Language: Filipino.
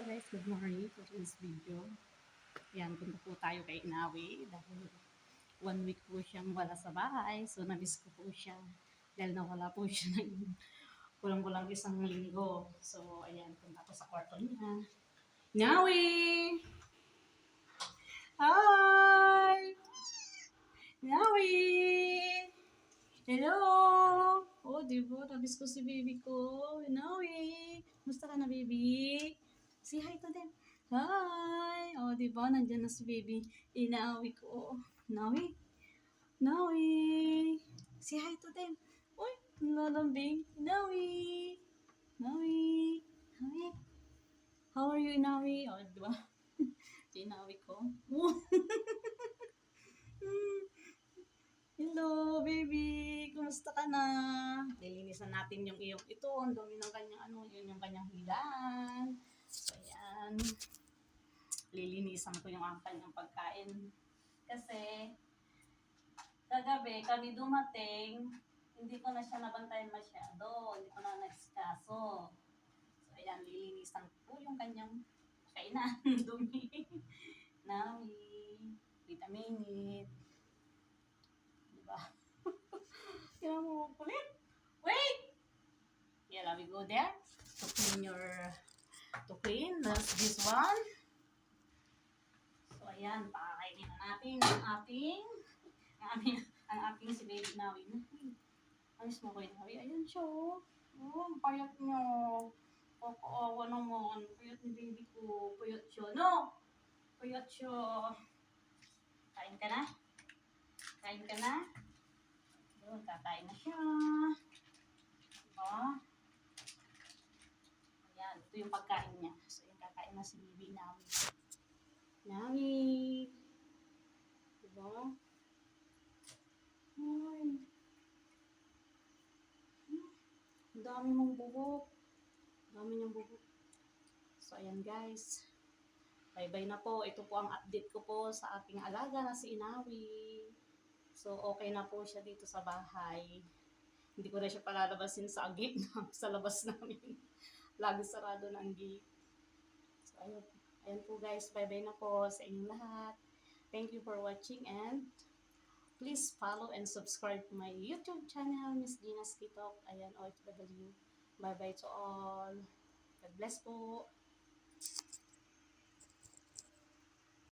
Guys, good morning for this video. Yan, punta po tayo kay Inawi dahil 1 week po siyang wala sa bahay. So, namiss ko po siya dahil nawala po siya ng kulang-kulang 1 linggo. So, ayan, punta ko sa kwarto niya. Inawi! Hi! Inawi! Hello! Oh, diba? Namiss ko si baby ko. Inawi! Musta ka na, baby? Say hi to them. Hi! Oh, diba? Nandyan na si baby. Inaawi ko. Nawi? Nawi! Say hi to them. Uy! Lalambing. Nawi! Nawi! Nawi! How are you, Inawi? Oh, diba? Inawi ko. Hello, baby! Kumusta ka na? Lilinisan natin yung iyong ito. Ang dumi ng kanyang yun yung kanyang higaan. So, ayan. Lilinisan ko yung kanyang pagkain. Kasi, kagabi, kami dumating, hindi ko na siya nabantayan masyado. Hindi ko na nag-skaso. So, ayan, lilinisan ko yung kanyang kainan. Dumi. Nami. Vitaminit. Diba? Kaya mo, kulit. Wait! Yeah, let me go there. To clean this one. So, ayan, pakakainin na natin ang ating si baby Nawi. Ayos mo ko yung Nawi. Ayan siya, oh. Oh, ang payat niyo. Kakaawa naman. Payat ni baby ko. Payat siya, no? Payat siya. Kain ka na? Kain ka na? Doon, kakain na siya. Diba? Ayan, ito yung pagkain niya. So, yung kakain na si baby Nawi. Nawi. Diba? Ay. Ang dami mong buhok. Ang dami niyang buhok. So, ayan guys. Bye-bye na po. Ito po ang update ko po sa aking alaga na si Inawi. So, okay na po siya dito sa bahay. Hindi ko na siya palalabasin sa gate sa labas namin. Lagi sarado ng gate. So, ayan po guys. Bye-bye na po sa inyong lahat. Thank you for watching and please follow and subscribe to my YouTube channel, Miss Gina Skitok. Ayan, OFW. Bye-bye to all. God bless po.